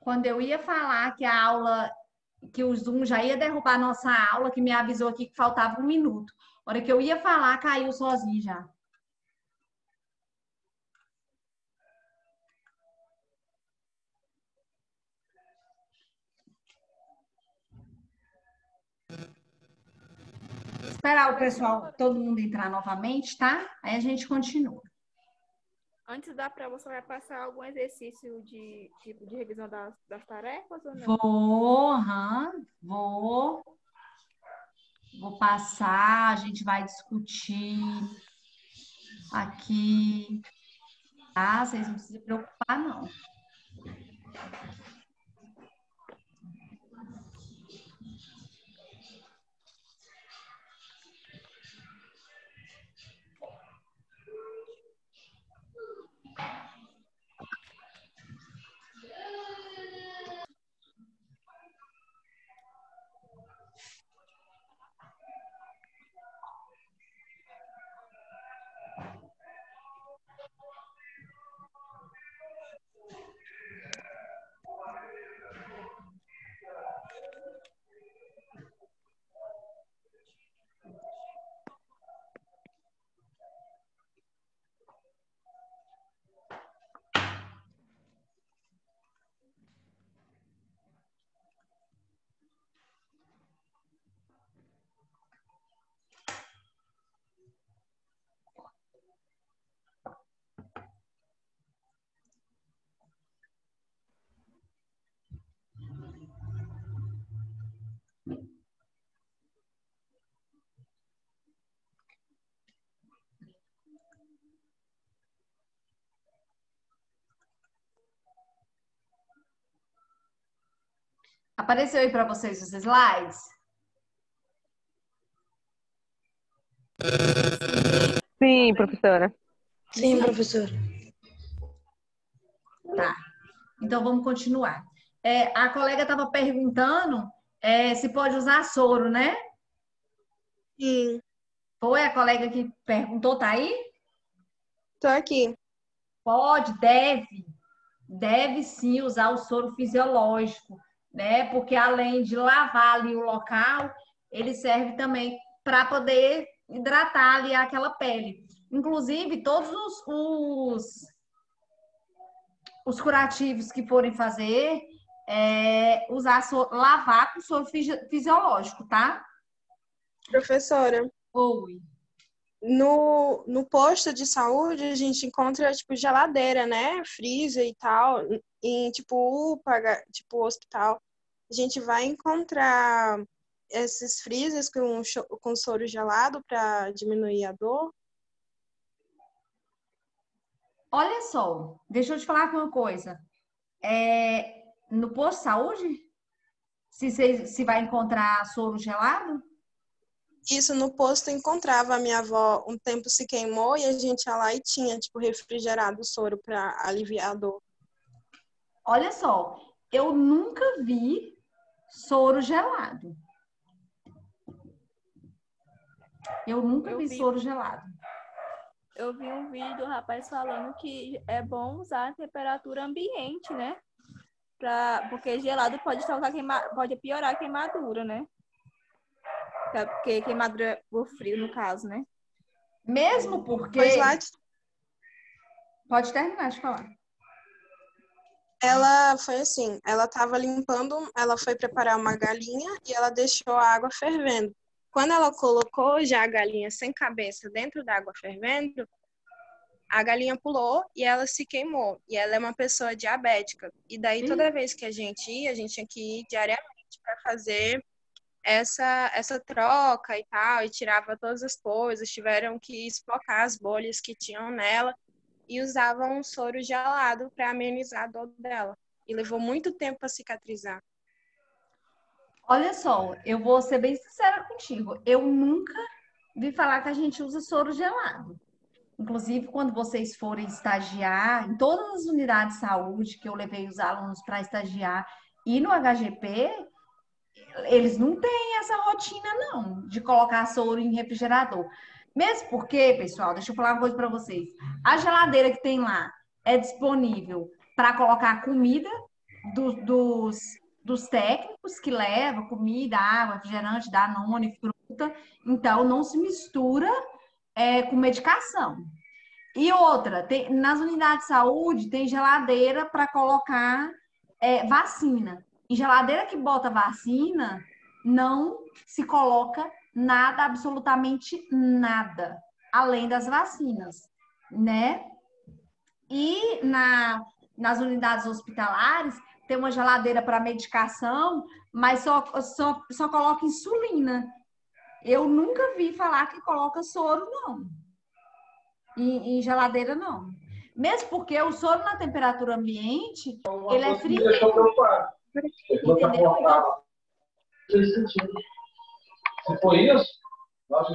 Quando eu ia falar que a aula, que o Zoom já ia derrubar a nossa aula, que me avisou aqui que faltava 1 minuto. A hora que eu ia falar, caiu sozinho já. Esperar o pessoal, todo mundo entrar novamente, tá? Aí a gente continua. Antes da prova, você vai passar algum exercício de tipo de revisão das tarefas ou não? Vou passar, a gente vai discutir aqui, tá? Vocês não precisam se preocupar, não. Apareceu aí para vocês os slides? Sim, professora. Sim, professora. Tá. Então vamos continuar. A colega estava perguntando se pode usar soro, né? Sim, Foi a colega que perguntou, tá aí? tô aqui. Pode, deve sim usar o soro fisiológico, né? Porque além de lavar ali o local, ele serve também para poder hidratar ali aquela pele. Inclusive, todos os curativos que forem fazer, lavar com soro fisiológico, tá? Professora, Oi. no posto de saúde a gente encontra, tipo, geladeira, né? Freezer e tal. Em, tipo, UPA, tipo, hospital. A gente vai encontrar esses freezers com soro gelado para diminuir a dor. Olha só, deixa eu te falar uma coisa. No posto de saúde, se vai encontrar soro gelado? Isso no posto encontrava. A minha avó um tempo se queimou e a gente ia lá e tinha, tipo, refrigerado o soro para aliviar a dor. Olha só, eu nunca vi soro gelado. Eu nunca vi soro gelado. Eu vi um vídeo do rapaz falando que é bom usar a temperatura ambiente, né? Porque gelado pode piorar a queimadura, né? Porque queimadura por frio, no caso, né? Mesmo porque... Pois lá, Pode terminar de falar. ela foi assim, ela estava limpando, ela foi preparar uma galinha e ela deixou a água fervendo. Quando ela colocou já a galinha sem cabeça dentro da água fervendo, a galinha pulou e ela se queimou. E ela é uma pessoa diabética. E daí toda vez que a gente ia, a gente tinha que ir diariamente para fazer essa troca e tal, e tirava todas as coisas, tiveram que espocar as bolhas que tinham nela e usavam um soro gelado para amenizar a dor dela. E levou muito tempo para cicatrizar. Olha só, eu vou ser bem sincera contigo. Eu nunca vi falar que a gente usa soro gelado. Inclusive, quando vocês forem estagiar, em todas as unidades de saúde que eu levei os alunos para estagiar e no HGP, eles não têm essa rotina, não, de colocar soro em refrigerador. Mesmo porque, pessoal, deixa eu falar uma coisa para vocês. A geladeira que tem lá é disponível para colocar comida do- dos, dos técnicos que levam comida, água, refrigerante, Danone, fruta. Então, não se mistura com medicação. E outra, nas unidades de saúde tem geladeira para colocar vacina. Em geladeira que bota vacina, não se coloca nada, absolutamente nada, além das vacinas, né? E nas unidades hospitalares tem uma geladeira para medicação, mas só coloca insulina. Eu nunca vi falar que coloca soro, não. Em geladeira, não. Mesmo porque o soro na temperatura ambiente, ele é frio. Entendeu? Então, Se foi isso, nossa,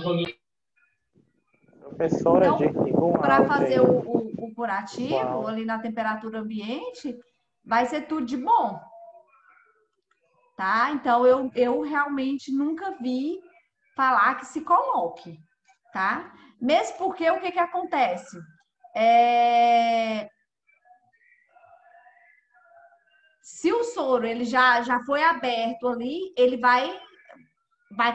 Professora, então desliga um para áudio fazer aí. o curativo Uau. ali na temperatura ambiente, vai ser tudo de bom. Tá? Então, eu realmente nunca vi falar que se coloque, tá? Mesmo porque o que acontece? Se o soro ele já foi aberto ali, ele vai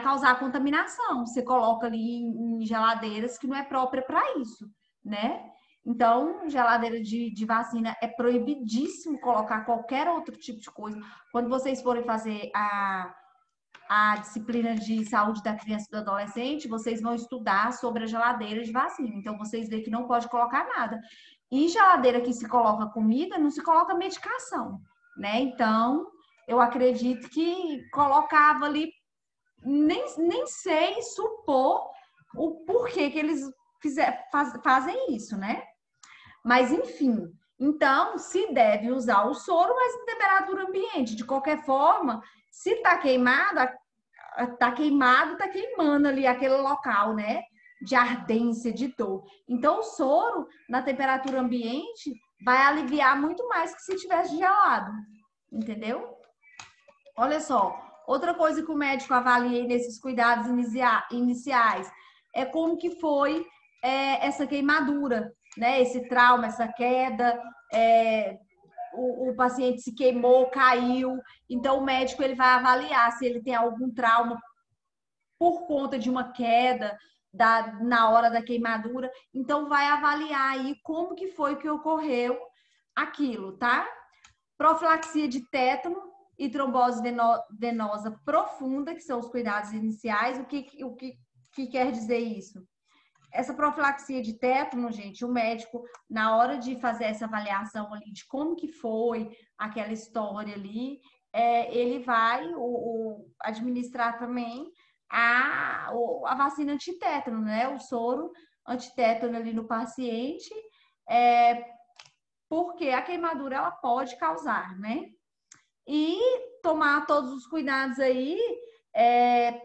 causar contaminação. Você coloca ali em geladeiras que não é própria para isso, né? Então, geladeira de vacina é proibidíssimo colocar qualquer outro tipo de coisa. Quando vocês forem fazer a disciplina de saúde da criança e do adolescente, vocês vão estudar sobre a geladeira de vacina. Então, vocês veem que não pode colocar nada. E geladeira que se coloca comida, não se coloca medicação, né? Então, eu acredito que colocava ali, nem sei supor o porquê que eles fazem isso, né? Mas, enfim, então, se deve usar o soro, mas em temperatura ambiente. De qualquer forma, se está queimado, tá queimando ali aquele local, né? De ardência, de dor. Então, o soro, na temperatura ambiente, vai aliviar muito mais que se tivesse gelado. Entendeu? Olha só, outra coisa que o médico avalia nesses cuidados iniciais é como que foi essa queimadura, né? Esse trauma, essa queda, o paciente se queimou, caiu. Então, o médico ele vai avaliar se ele tem algum trauma por conta de uma queda na hora da queimadura. Então, vai avaliar aí como que foi que ocorreu aquilo, tá? Profilaxia de tétano e trombose venosa profunda, que são os cuidados iniciais. O que quer dizer isso? Essa profilaxia de tétano, gente, o médico, na hora de fazer essa avaliação ali de como que foi aquela história ali, ele vai administrar também a vacina antitétano, né? O soro antitétano ali no paciente, porque a queimadura ela pode causar, né? E tomar todos os cuidados aí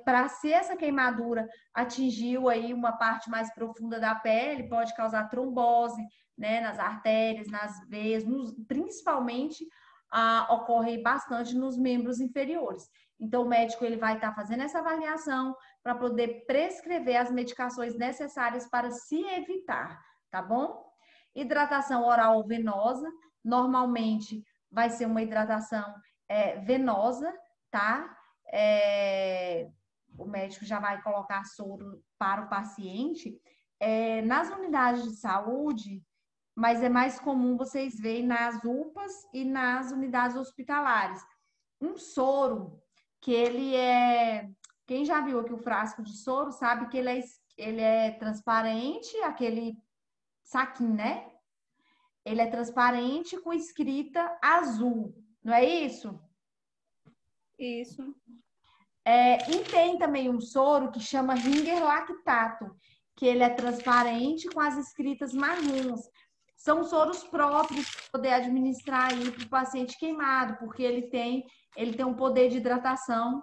para se essa queimadura atingiu aí uma parte mais profunda da pele, pode causar trombose, né, nas artérias, nas veias, principalmente ocorre bastante nos membros inferiores. Então, o médico ele vai estar fazendo essa avaliação para poder prescrever as medicações necessárias para se evitar, tá bom? Hidratação oral venosa, normalmente vai ser uma hidratação venosa, tá? O médico já vai colocar soro para o paciente. Nas unidades de saúde, mas é mais comum vocês verem nas UPAs e nas unidades hospitalares. Um soro que ele Quem já viu aqui o frasco de soro sabe que ele é transparente, aquele saquinho, né? Ele é transparente com escrita azul, não é isso? Isso. E tem também um soro que chama Ringer Lactato, que ele é transparente com as escritas marrons. São soros próprios para poder administrar aí para o paciente queimado, porque ele tem um poder de hidratação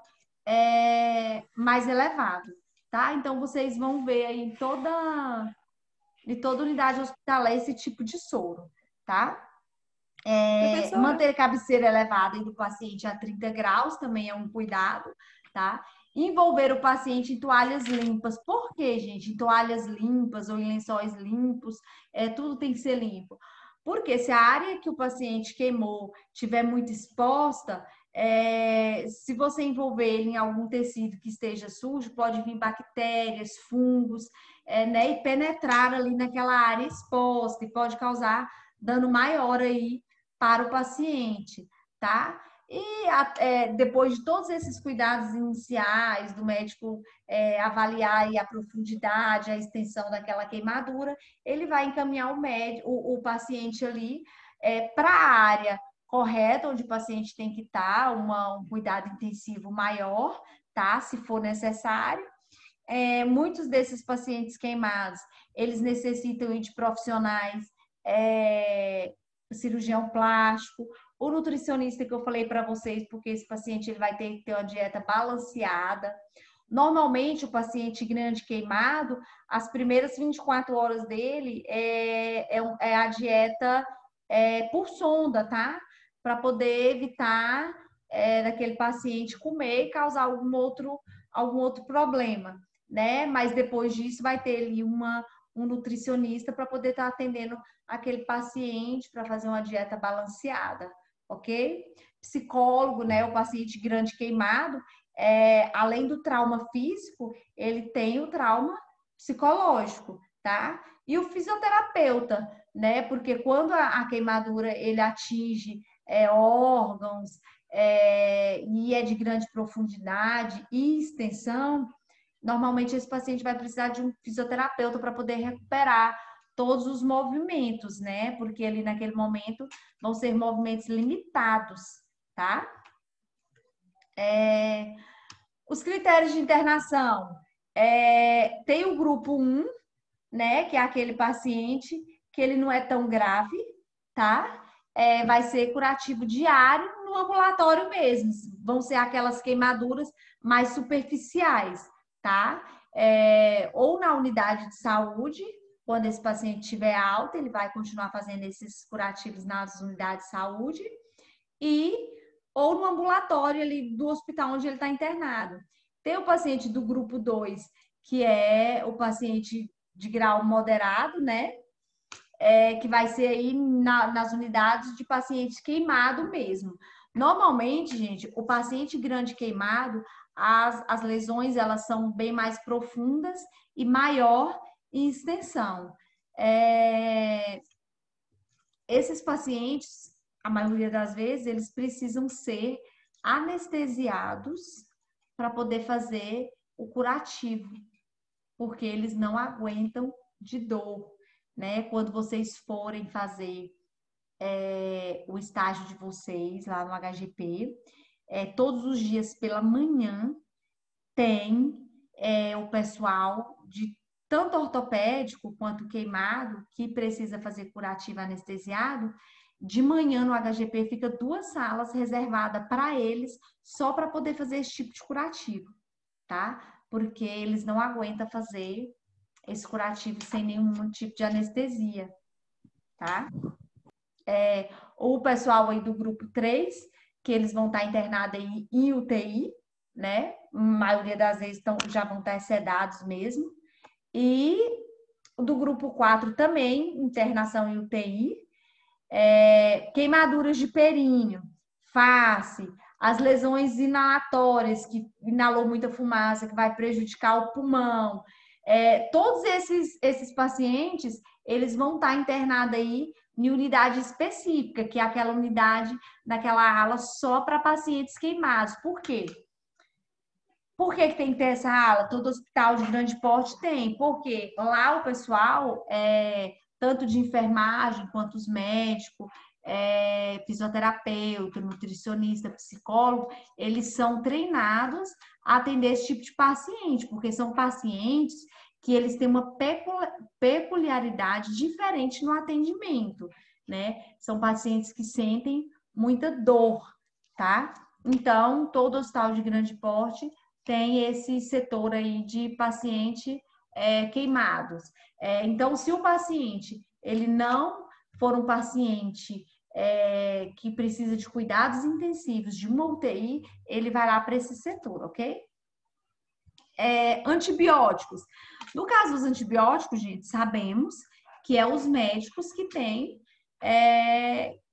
mais elevado, tá? Então, vocês vão ver aí em toda unidade hospitalar esse tipo de soro, tá? Manter a cabeceira elevada do paciente a 30 graus também é um cuidado, tá? Envolver o paciente em toalhas limpas. Por quê, gente? Em toalhas limpas ou em lençóis limpos, tudo tem que ser limpo. Porque se a área que o paciente queimou tiver muito exposta, se você envolver ele em algum tecido que esteja sujo, pode vir bactérias, fungos, né, e penetrar ali naquela área exposta e pode causar dano maior aí para o paciente, tá? E depois de todos esses cuidados iniciais do médico avaliar aí a profundidade, a extensão daquela queimadura, ele vai encaminhar o paciente ali para a área correta, onde o paciente tem que estar, um cuidado intensivo maior, tá? Se for necessário. Muitos desses pacientes queimados, eles necessitam de profissionais, cirurgião plástico, o nutricionista que eu falei para vocês, porque esse paciente ele vai ter que ter uma dieta balanceada. Normalmente, o paciente grande queimado, as primeiras 24 horas dele é a dieta por sonda, tá? Para poder evitar daquele paciente comer e causar algum outro problema, né? Mas depois disso vai ter ali um nutricionista para poder estar atendendo aquele paciente para fazer uma dieta balanceada, ok? Psicólogo, né? O paciente grande queimado, além do trauma físico, ele tem o trauma psicológico, tá? E o fisioterapeuta, né? Porque quando a queimadura ele atinge órgãos e é de grande profundidade e extensão, normalmente esse paciente vai precisar de um fisioterapeuta para poder recuperar todos os movimentos, né? Porque ali naquele momento vão ser movimentos limitados, tá? Os critérios de internação. Tem o grupo 1, né? Que é aquele paciente que ele não é tão grave, tá? Vai ser curativo diário no ambulatório mesmo. Vão ser aquelas queimaduras mais superficiais, tá? Ou na unidade de saúde, quando esse paciente estiver alta, ele vai continuar fazendo esses curativos nas unidades de saúde, ou no ambulatório ali do hospital onde ele está internado. Tem o paciente do grupo 2, que é o paciente de grau moderado, né? Que vai ser aí nas unidades de pacientes queimado mesmo. Normalmente, gente, o paciente grande queimado, as lesões elas são bem mais profundas e maior em extensão. Esses pacientes, a maioria das vezes, eles precisam ser anestesiados para poder fazer o curativo, porque eles não aguentam de dor, né? Quando vocês forem fazer o estágio de vocês lá no HGP, todos os dias pela manhã tem o pessoal de tanto ortopédico quanto queimado que precisa fazer curativo anestesiado. De manhã no HGP fica 2 salas reservadas para eles só para poder fazer esse tipo de curativo, tá? Porque eles não aguentam fazer esse curativo sem nenhum tipo de anestesia, tá? O pessoal aí do grupo 3, que eles vão estar internados aí em UTI, né? A maioria das vezes já vão estar sedados mesmo. E do grupo 4 também, internação em UTI. Queimaduras de períneo, face, as lesões inalatórias, que inalou muita fumaça, que vai prejudicar o pulmão. Todos esses pacientes, eles vão estar internados aí em unidade específica, que é aquela unidade naquela ala só para pacientes queimados. Por quê? Por que tem que ter essa ala? Todo hospital de grande porte tem. Porque lá o pessoal, tanto de enfermagem quanto os médicos, fisioterapeuta, nutricionista, psicólogo, eles são treinados a atender esse tipo de paciente, porque são pacientes que eles têm uma peculiaridade diferente no atendimento, né? São pacientes que sentem muita dor, tá? Então, todo hospital de grande porte tem esse setor aí de paciente queimados. Então, se o paciente ele não for um paciente que precisa de cuidados intensivos de uma UTI, ele vai lá para esse setor, ok? Antibióticos. No caso dos antibióticos, gente, sabemos que os médicos que têm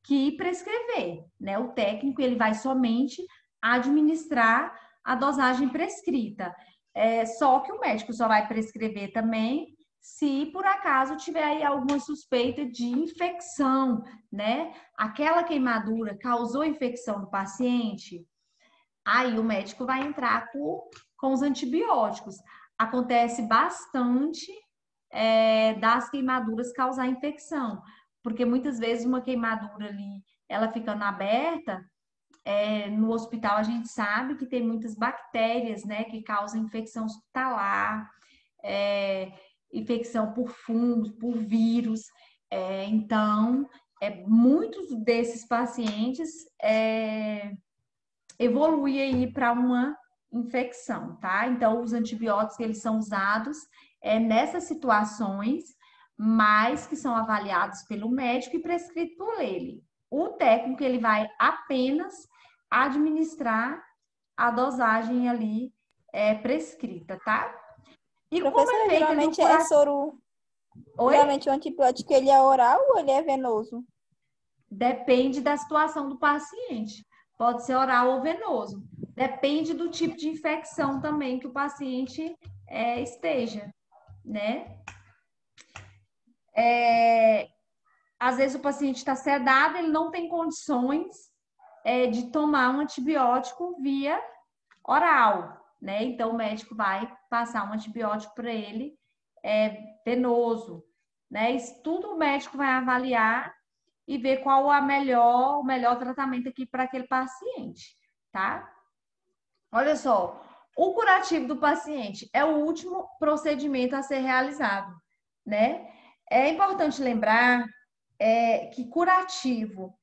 que prescrever, né? O técnico ele vai somente administrar a dosagem prescrita. Só que o médico só vai prescrever também se por acaso tiver aí alguma suspeita de infecção, né? Aquela queimadura causou infecção no paciente, aí o médico vai entrar com os antibióticos. Acontece bastante das queimaduras causar infecção, porque muitas vezes uma queimadura ali, ela ficando aberta, no hospital a gente sabe que tem muitas bactérias, né, que causam infecção hospitalar, infecção por fungos, por vírus. Então, muitos desses pacientes evoluem aí para uma infecção, tá? Então, os antibióticos, eles são usados nessas situações, mas que são avaliados pelo médico e prescrito por ele. O técnico, ele vai apenas administrar a dosagem ali prescrita, tá? E como Professora, é feito geralmente é soro. Oi? Geralmente o antibiótico ele é oral ou ele é venoso? Depende da situação do paciente. Pode ser oral ou venoso. Depende do tipo de infecção também que o paciente esteja, né? Às vezes o paciente está sedado, ele não tem condições de tomar um antibiótico via oral, né? Então o médico vai passar um antibiótico para ele venoso, né? Isso tudo o médico vai avaliar e ver qual o melhor tratamento aqui para aquele paciente, tá? Olha só, o curativo do paciente é o último procedimento a ser realizado, né? É importante lembrar que curativo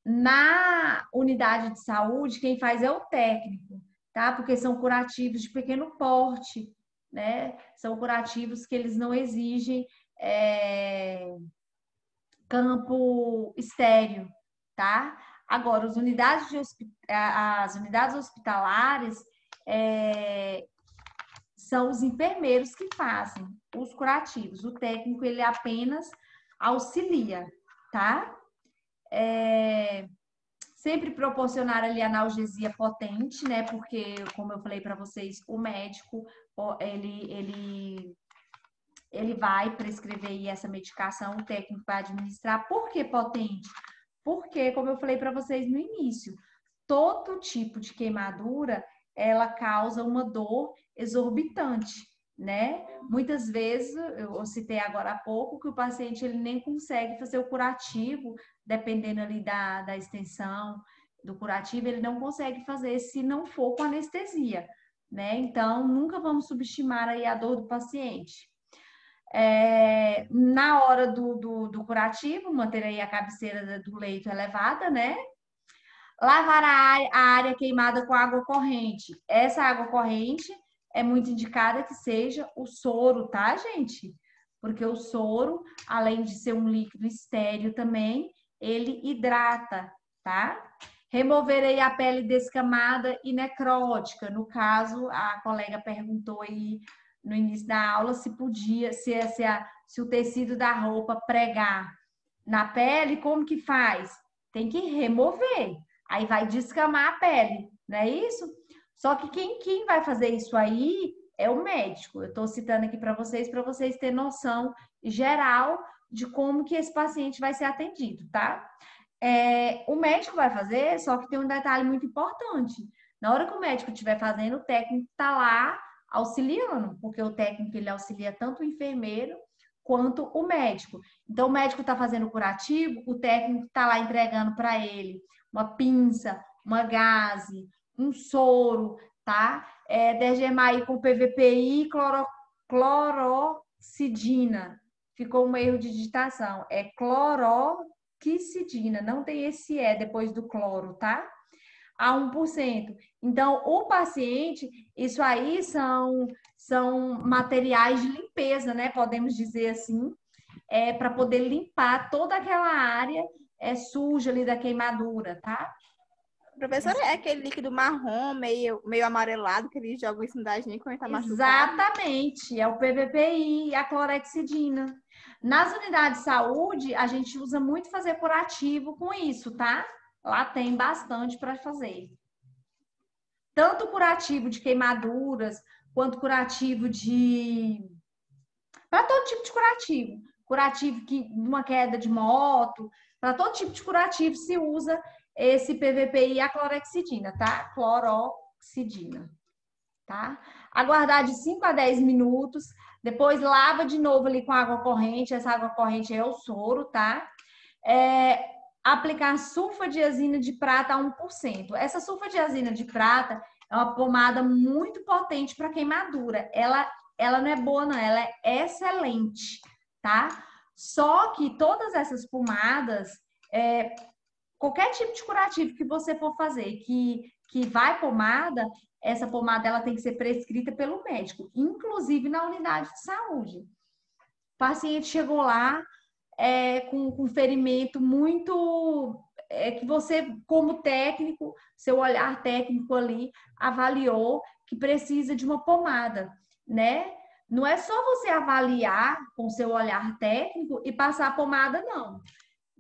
na unidade de saúde, quem faz é o técnico, tá? Porque são curativos de pequeno porte, né? São curativos que eles não exigem campo estéreo, tá? Agora, as unidades hospitalares são os enfermeiros que fazem os curativos. O técnico, ele apenas auxilia, tá? Sempre proporcionar ali analgesia potente, né? Porque, como eu falei para vocês, o médico, ele vai prescrever aí essa medicação, o técnico vai administrar. Por que potente? Porque, como eu falei para vocês no início, todo tipo de queimadura, ela causa uma dor exorbitante, né? Muitas vezes, eu citei agora há pouco, que o paciente ele nem consegue fazer o curativo, dependendo ali da extensão do curativo, ele não consegue fazer se não for com anestesia, né? Então, nunca vamos subestimar aí a dor do paciente. Na hora do curativo, manter aí a cabeceira do leito elevada, né? Lavar a área queimada com água corrente. Essa água corrente é muito indicada que seja o soro, tá, gente? Porque o soro, além de ser um líquido estéril também, ele hidrata, tá? Remover aí a pele descamada e necrótica. No caso, a colega perguntou aí no início da aula se podia, se o tecido da roupa pregar na pele, como que faz? Tem que remover. Aí vai descamar a pele, não é isso? Só que quem vai fazer isso aí é o médico. Eu estou citando aqui para vocês terem noção geral de como que esse paciente vai ser atendido, tá? O médico vai fazer, só que tem um detalhe muito importante. Na hora que o médico estiver fazendo, o técnico está lá auxiliando, porque o técnico ele auxilia tanto o enfermeiro quanto o médico. Então, o médico está fazendo o curativo, o técnico está lá entregando para ele uma pinça, uma gaze, um soro, tá? Dergemar aí com PVPI e cloroxidina. Ficou um erro de digitação. É cloroxidina, não tem esse E depois do cloro, tá? A 1%. Então, o paciente, isso aí são materiais de limpeza, né? Podemos dizer assim, para poder limpar toda aquela área suja ali da queimadura, tá? Professora, é aquele líquido marrom, meio amarelado, que eles jogam isso na gente quando tá machucado? Exatamente, é o PVPI, a clorexidina. Nas unidades de saúde, a gente usa muito fazer curativo com isso, tá? Lá tem bastante para fazer. Tanto curativo de queimaduras, quanto curativo de... Para todo tipo de curativo. Curativo de uma queda de moto, para todo tipo de curativo se usa esse PVPI e a clorexidina, tá? Cloroxidina, tá? Aguardar de 5 a 10 minutos, depois lava de novo ali com água corrente, essa água corrente é o soro, tá? Aplicar sulfadiazina de prata a 1%. Essa sulfadiazina de prata é uma pomada muito potente para queimadura. Ela não é boa, não, ela é excelente, tá? Só que todas essas pomadas, qualquer tipo de curativo que você for fazer, que vai pomada, essa pomada ela tem que ser prescrita pelo médico, inclusive na unidade de saúde. O paciente chegou lá com ferimento muito... que você, como técnico, seu olhar técnico ali, avaliou que precisa de uma pomada, né? Não é só você avaliar com seu olhar técnico e passar a pomada, não.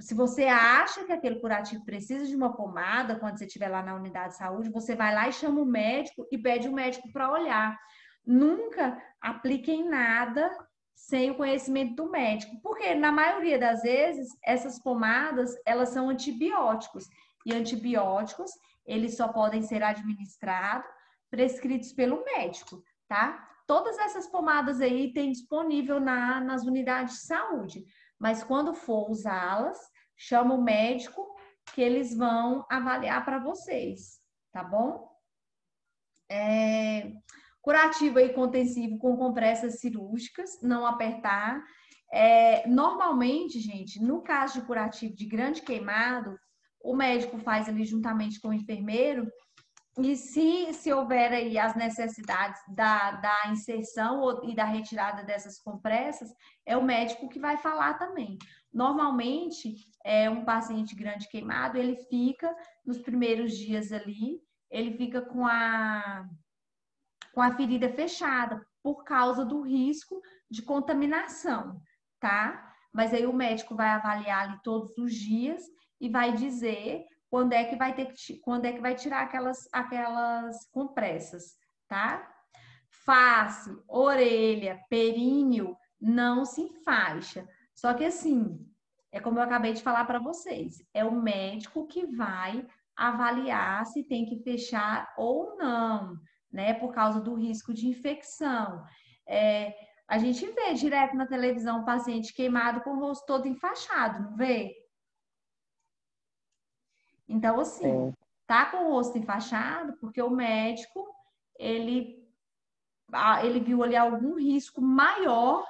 Se você acha que aquele curativo precisa de uma pomada, quando você estiver lá na unidade de saúde, você vai lá e chama o médico e pede o médico para olhar. Nunca apliquem nada sem o conhecimento do médico, porque na maioria das vezes essas pomadas, elas são antibióticos, e antibióticos, eles só podem ser administrados, prescritos pelo médico, tá? Todas essas pomadas aí tem disponível nas unidades de saúde, mas quando for usá-las, chama o médico que eles vão avaliar para vocês, tá bom? Curativo aí contensivo com compressas cirúrgicas, não apertar. Normalmente, gente, no caso de curativo de grande queimado, o médico faz ali juntamente com o enfermeiro, e se houver aí as necessidades da inserção e da retirada dessas compressas, é o médico que vai falar também. Normalmente, um paciente grande queimado, ele fica nos primeiros dias ali, ele fica com a ferida fechada, por causa do risco de contaminação, tá? Mas aí o médico vai avaliar ali todos os dias e vai dizer quando é que vai tirar aquelas compressas, tá? Face, orelha, períneo não se enfaixa. Só que assim, é como eu acabei de falar para vocês, é o médico que vai avaliar se tem que fechar ou não, né? Por causa do risco de infecção. A gente vê direto na televisão um paciente queimado com o rosto todo enfaixado, não vê? Então, assim, tá com o rosto enfaixado porque o médico, ele viu ali algum risco maior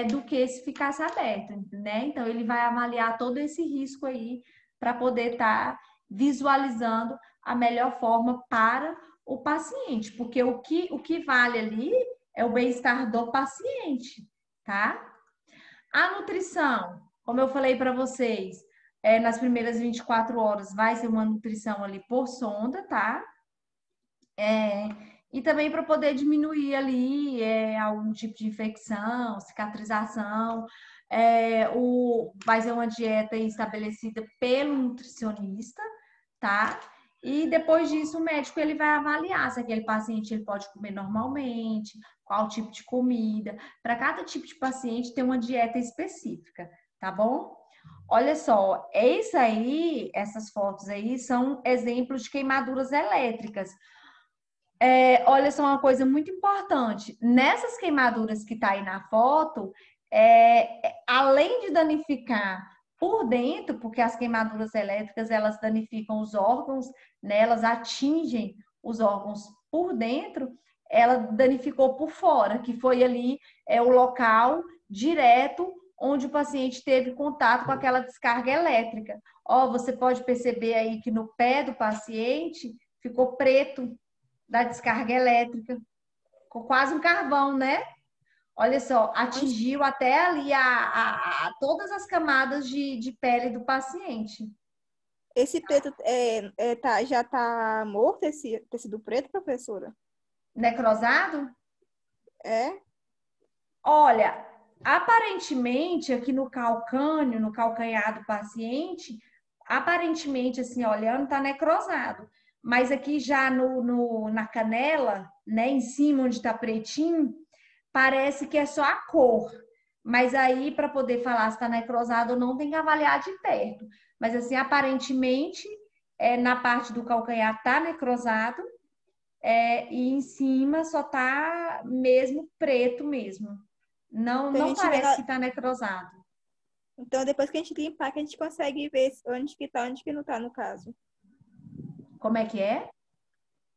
do que se ficasse aberto, né? Então, ele vai avaliar todo esse risco aí para poder estar visualizando a melhor forma para o paciente, porque o que vale ali é o bem-estar do paciente, tá? A nutrição, como eu falei para vocês, nas primeiras 24 horas vai ser uma nutrição ali por sonda, tá? E também para poder diminuir ali algum tipo de infecção, cicatrização. Vai ser uma dieta estabelecida pelo nutricionista, tá? E depois disso o médico ele vai avaliar se aquele paciente ele pode comer normalmente, qual tipo de comida. Para cada tipo de paciente tem uma dieta específica, tá bom? Olha só, essas fotos aí são exemplos de queimaduras elétricas. Olha só uma coisa muito importante. Nessas queimaduras que tá aí na foto, além de danificar por dentro, porque as queimaduras elétricas, elas danificam os órgãos, né? Elas atingem os órgãos por dentro, ela danificou por fora, que foi ali o local direto onde o paciente teve contato com aquela descarga elétrica. Ó, você pode perceber aí que no pé do paciente ficou preto da descarga elétrica. Ficou quase um carvão, né? Olha só, atingiu até ali todas as camadas de pele do paciente. Esse preto já tá morto, esse tecido preto, professora? Necrosado? É? Olha, Aparentemente, aqui no calcâneo, no calcanhar do paciente, aparentemente, assim, olhando, tá necrosado. Mas aqui já na canela, né, em cima onde tá pretinho, parece que é só a cor. Mas aí, para poder falar se tá necrosado ou não, tem que avaliar de perto. Mas assim, aparentemente, na parte do calcanhar tá necrosado, e em cima só tá mesmo preto mesmo. Não, Então, a não gente vê parece que tá necrosado. então, depois que a gente limpar, que a gente consegue ver onde que tá, onde que não tá, no caso. Como é que é?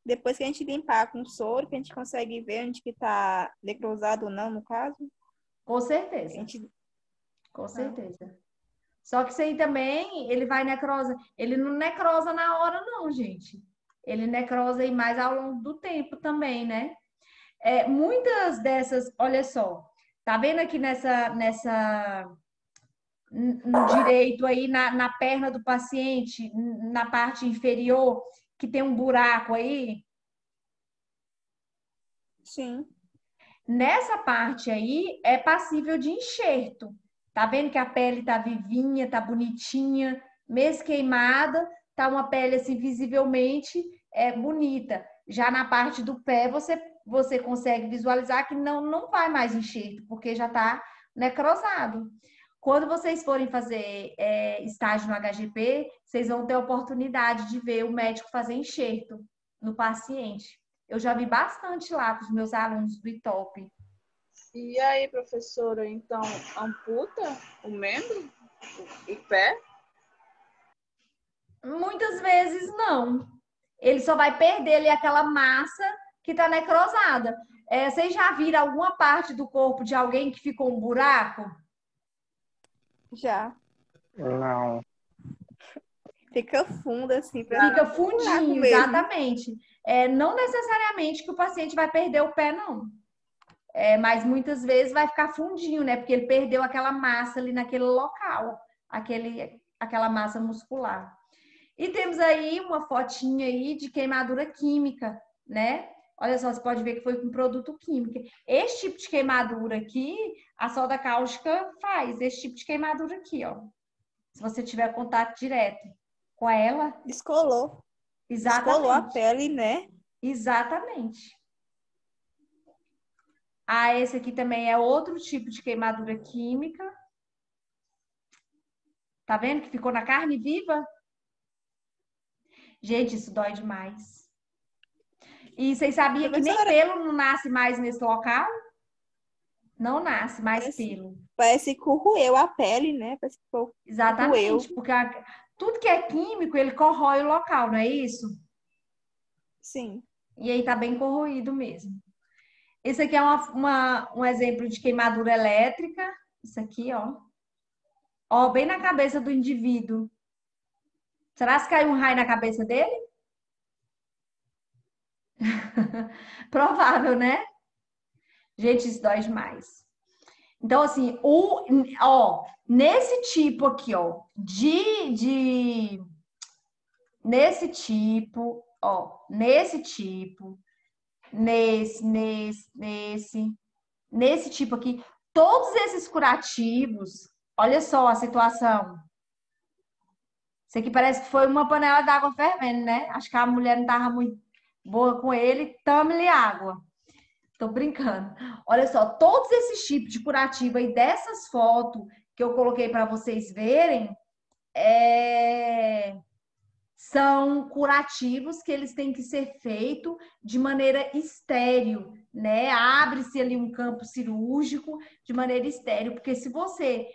Depois que a gente limpar com soro, que a gente consegue ver onde que tá necrosado ou não, no caso. Com A certeza, gente... com Ah, certeza. Só que isso aí também, ele vai necrosa. Ele não necrosa na hora, não, gente. Ele necrosa aí mais ao longo do tempo também, né? Muitas dessas, olha só, tá vendo aqui no direito aí, na perna do paciente, na parte inferior, que tem um buraco aí? sim. Nessa parte aí é passível de enxerto. Tá vendo que a pele tá vivinha, tá bonitinha, mesmo queimada, tá uma pele assim visivelmente bonita. Já na parte do pé você consegue visualizar que não vai mais enxerto, porque já tá necrosado. Quando vocês forem fazer estágio no HGP, vocês vão ter a oportunidade de ver o médico fazer enxerto no paciente. Eu já vi bastante lá com os meus alunos do ITOP. E aí, professora, então, amputa o membro, o pé? Muitas vezes não. Ele só vai perder ali aquela massa que está necrosada. Vocês já viram alguma parte do corpo de alguém que ficou um buraco? Já. Não. Fica fundo, assim, pra Fica um buraco fundinho, mesmo. exatamente. Não necessariamente que o paciente vai perder o pé, não. Mas muitas vezes vai ficar fundinho, né? Porque ele perdeu aquela massa ali naquele local, aquela massa muscular. E temos aí uma fotinha aí de queimadura química, né? Olha só, você pode ver que foi com produto químico. Esse tipo de queimadura aqui, a soda cáustica faz esse tipo de queimadura aqui, ó. Se você tiver contato direto com ela, Descolou. Descolou a exatamente. pele, né? Exatamente. Ah, esse aqui também é outro tipo de queimadura química. Tá vendo que ficou na carne viva? Gente, isso dói demais. E vocês sabiam que nem Professora, pelo não nasce mais nesse local? Não nasce mais parece, pelo. parece que corroeu a pele, né? Parece que corroeu. Exatamente, porque tudo que é químico, ele corrói o local, não é isso? Sim. E aí tá bem corroído mesmo. Esse aqui é um exemplo de queimadura elétrica. Isso aqui, ó. Ó, bem na cabeça do indivíduo. Será que caiu um raio na cabeça dele? Provável, né? Gente, isso dói demais. Então, assim, nesse tipo aqui, ó, nesse tipo, ó, nesse tipo aqui, todos esses curativos, olha só a situação. Isso aqui parece que foi uma panela d'água fervendo, né? Acho que a mulher não tava muito boa com ele, tome-lhe água. Tô brincando. Olha só, todos esses tipos de curativo aí dessas fotos que eu coloquei para vocês verem, são curativos que eles têm que ser feitos de maneira estéril, né? Abre-se ali um campo cirúrgico de maneira estéril, porque se você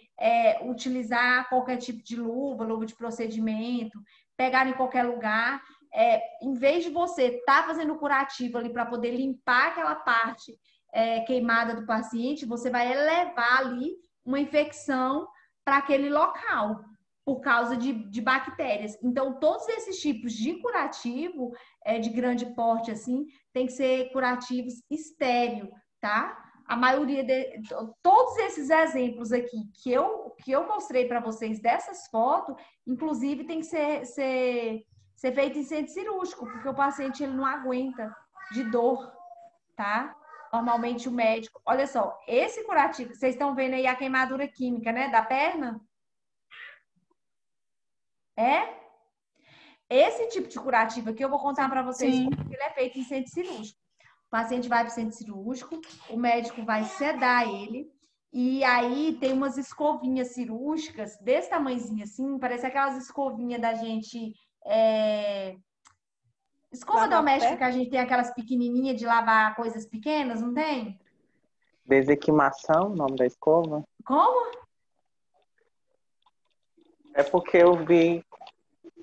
utilizar qualquer tipo de luva de procedimento, pegar em qualquer lugar, em vez de você estar fazendo curativo ali para poder limpar aquela parte queimada do paciente, você vai elevar ali uma infecção para aquele local por causa de bactérias. Então, todos esses tipos de curativo de grande porte, assim, tem que ser curativos estéreo, tá? A maioria todos esses exemplos aqui que eu mostrei para vocês dessas fotos, inclusive tem que ser feito em centro cirúrgico, porque o paciente ele não aguenta de dor, tá? Normalmente o médico, olha só, esse curativo, vocês estão vendo aí a queimadura química, né, da perna? É? Esse tipo de curativo aqui eu vou contar para vocês Sim. como que ele é feito em centro cirúrgico. O paciente vai para o centro cirúrgico, o médico vai sedar ele, e aí tem umas escovinhas cirúrgicas desse tamanhozinho assim, parece aquelas escovinhas da gente. Escova Lavar o doméstica pé? que a gente tem aquelas pequenininhas de lavar coisas pequenas, não tem? Desequimação, o nome da escova. Como? É porque eu vi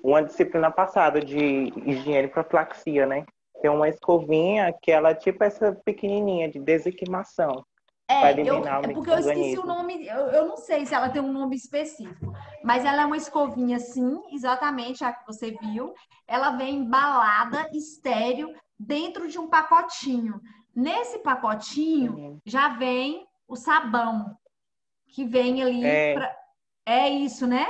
uma disciplina passada de higiene e profilaxia, né? Tem uma escovinha que ela é tipo essa pequenininha de desequimação. Para eliminar o É porque eu esqueci o micro-organismo. nome, eu não sei se ela tem um nome específico, mas ela é uma escovinha assim, exatamente a que você viu. Ela vem embalada, estéril, dentro de um pacotinho. Nesse pacotinho já vem o sabão, que vem ali. É isso, né?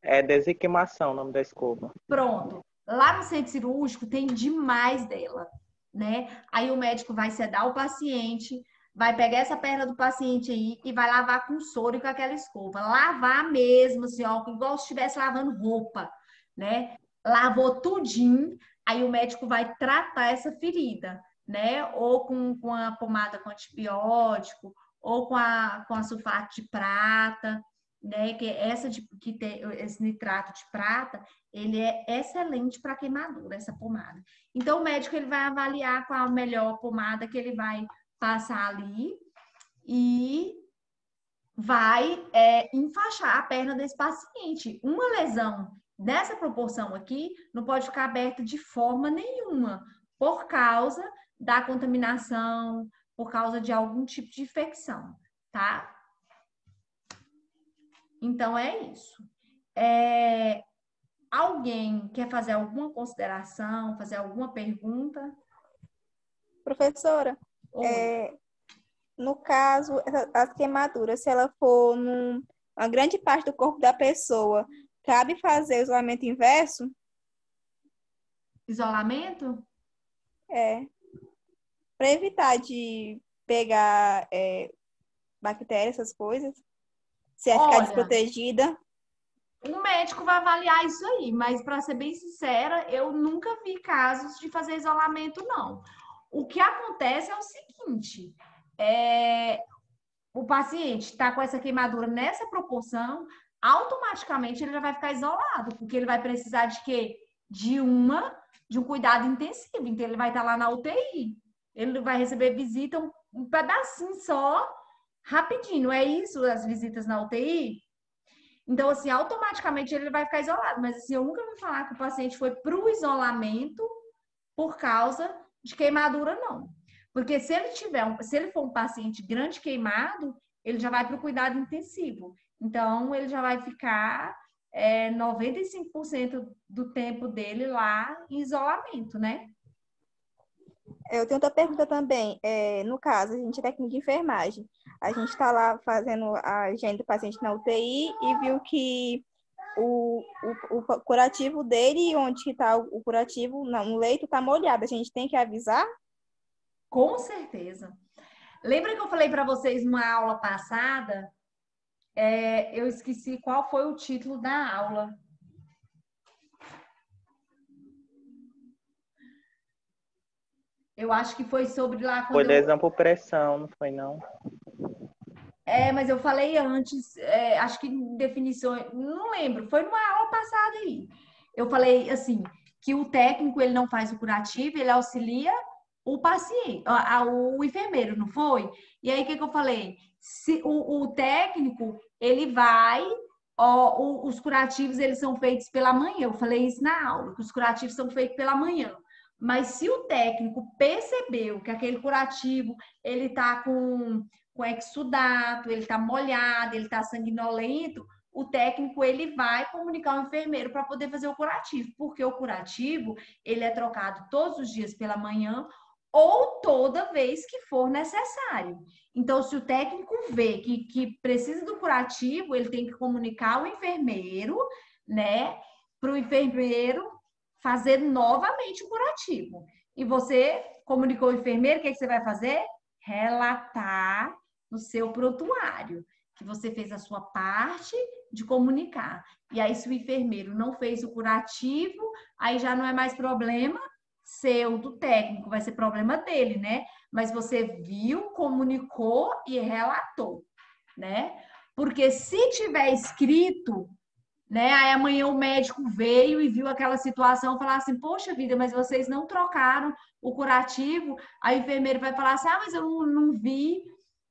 É desequimação o nome da escova. Pronto. Lá no centro cirúrgico tem demais dela, né? Aí o médico vai sedar o paciente, vai pegar essa perna do paciente aí e vai lavar com soro e com aquela escova. Lavar mesmo, assim, ó, igual se estivesse lavando roupa, né? Lavou tudinho, aí o médico vai tratar essa ferida, né? Ou com a pomada com antibiótico, ou com a sulfato de prata, né? Que essa que tem esse nitrato de prata, ele é excelente para queimadura, essa pomada. Então, o médico ele vai avaliar qual a melhor pomada que ele vai passar ali e vai enfaixar a perna desse paciente. Uma lesão dessa proporção aqui não pode ficar aberta de forma nenhuma, por causa da contaminação, por causa de algum tipo de infecção, tá? Então, é isso. Alguém quer fazer alguma consideração, fazer alguma pergunta? Professora, Oi. no caso, as queimaduras, se ela for uma grande parte do corpo da pessoa, cabe fazer o isolamento inverso? Isolamento? Para evitar de pegar bactérias, essas coisas. Se ela ficar Olha, desprotegida. o médico vai avaliar isso aí, mas para ser bem sincera, eu nunca vi casos de fazer isolamento, não. O que acontece é o seguinte: o paciente está com essa queimadura nessa proporção, automaticamente ele já vai ficar isolado, porque ele vai precisar de quê? De um cuidado intensivo. Então, ele vai estar lá na UTI. Ele vai receber visita um pedacinho só, rapidinho. Não é isso, as visitas na UTI? Então, assim, automaticamente ele vai ficar isolado. Mas, assim, eu nunca ouvi falar que o paciente foi para o isolamento por causa de queimadura, não. Porque se ele for um paciente grande queimado, ele já vai para o cuidado intensivo. Então, ele já vai ficar 95% do tempo dele lá em isolamento, né? Eu tenho outra pergunta também. No caso, a gente é técnico de enfermagem. A gente está lá fazendo a higiene do paciente na UTI e viu que o curativo dele, onde está o curativo, no leito, está molhado. A gente tem que avisar? Com certeza. Lembra que eu falei para vocês numa aula passada? Eu esqueci qual foi o título da aula. Eu acho que foi sobre lá quando Foi lesão por pressão, não foi não? Mas eu falei antes, acho que em definições, não lembro, foi numa aula passada aí. Eu falei assim, que o técnico ele não faz o curativo, ele auxilia o paciente, o enfermeiro, não foi? E aí o que eu falei? Se o técnico, ele vai, os curativos eles são feitos pela manhã. Eu falei isso na aula, que os curativos são feitos pela manhã. Mas se o técnico percebeu que aquele curativo ele tá com exsudato, ele tá molhado, ele tá sanguinolento, o técnico ele vai comunicar ao enfermeiro para poder fazer o curativo, porque o curativo ele é trocado todos os dias pela manhã ou toda vez que for necessário. Então, se o técnico vê que precisa do curativo, ele tem que comunicar ao enfermeiro, né, para o enfermeiro fazer novamente o curativo. E você comunicou ao enfermeiro, o que você vai fazer? relatar no seu prontuário que você fez a sua parte de comunicar. E aí, se o enfermeiro não fez o curativo, aí já não é mais problema seu, do técnico, vai ser problema dele, né? Mas você viu, comunicou e relatou, né? Porque se tiver escrito, né? Aí amanhã o médico veio e viu aquela situação e falar assim, poxa vida, mas vocês não trocaram o curativo. Aí o enfermeiro vai falar assim, ah, mas eu não vi,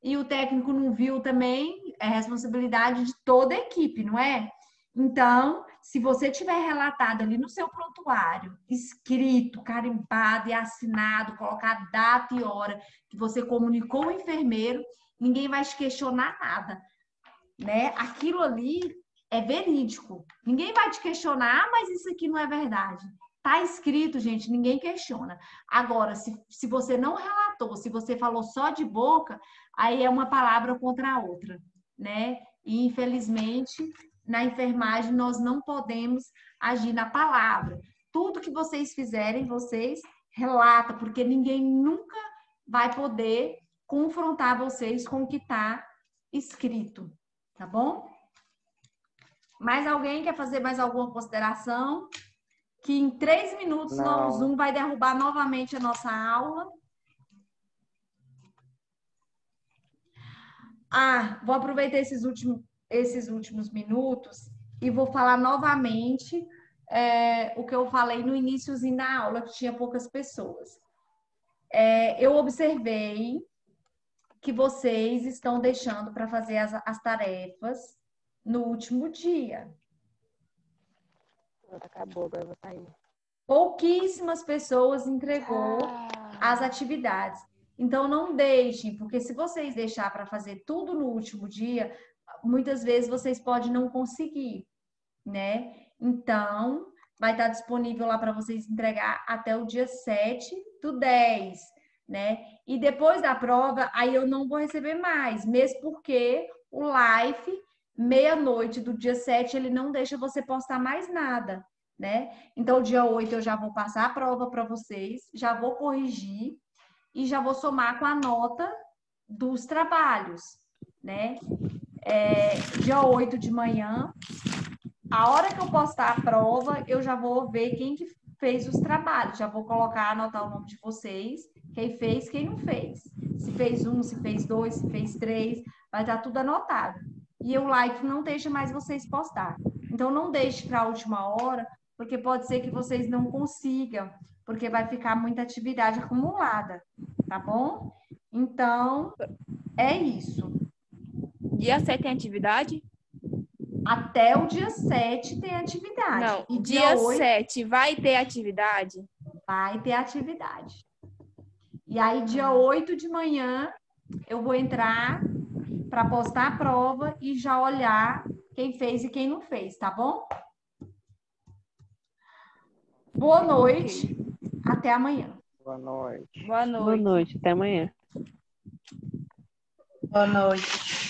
e o técnico não viu também, é responsabilidade de toda a equipe, não é? Então, se você tiver relatado ali no seu prontuário, escrito, carimbado e assinado, colocar data e hora que você comunicou ao enfermeiro, ninguém vai te questionar nada, né? Aquilo ali é verídico. Ninguém vai te questionar, ah, mas isso aqui não é verdade. Tá escrito, gente, ninguém questiona. Agora, se você não relatou, se você falou só de boca, aí é uma palavra contra a outra, né? E, infelizmente, na enfermagem, nós não podemos agir na palavra. Tudo que vocês fizerem, vocês relatam, porque ninguém nunca vai poder confrontar vocês com o que está escrito, tá bom? Mais alguém quer fazer mais alguma consideração? Que em 3 minutos o Zoom vai derrubar novamente a nossa aula. Vou aproveitar esses últimos minutos e vou falar novamente o que eu falei no iniciozinho da aula, que tinha poucas pessoas. Eu observei que vocês estão deixando para fazer as tarefas no último dia. Acabou, agora eu vou sair. Pouquíssimas pessoas entregou as atividades. Então, não deixem, porque se vocês deixar para fazer tudo no último dia, muitas vezes vocês podem não conseguir, né? Então, vai estar disponível lá para vocês entregar até o dia 7/10, né? E depois da prova, aí eu não vou receber mais, mesmo porque o live, meia-noite do dia 7, ele não deixa você postar mais nada, né? Então, dia 8 eu já vou passar a prova para vocês, já vou corrigir e já vou somar com a nota dos trabalhos, né? Dia 8 de manhã, a hora que eu postar a prova, eu já vou ver quem que fez os trabalhos, já vou colocar, anotar o nome de vocês, quem fez, quem não fez. Se fez 1, se fez 2, se fez 3, vai estar tudo anotado. E o like não deixa mais vocês postar. Então, não deixe para a última hora, porque pode ser que vocês não consigam, porque vai ficar muita atividade acumulada, tá bom? Então, é isso. Dia 7 tem atividade? Até o dia 7 tem atividade. Não, E dia 8 7 vai ter atividade? vai ter atividade. E aí, dia 8 de manhã, eu vou entrar para postar a prova e já olhar quem fez e quem não fez, tá bom? Boa noite. Até amanhã. Boa noite. Boa noite. Boa noite, até amanhã. Boa noite.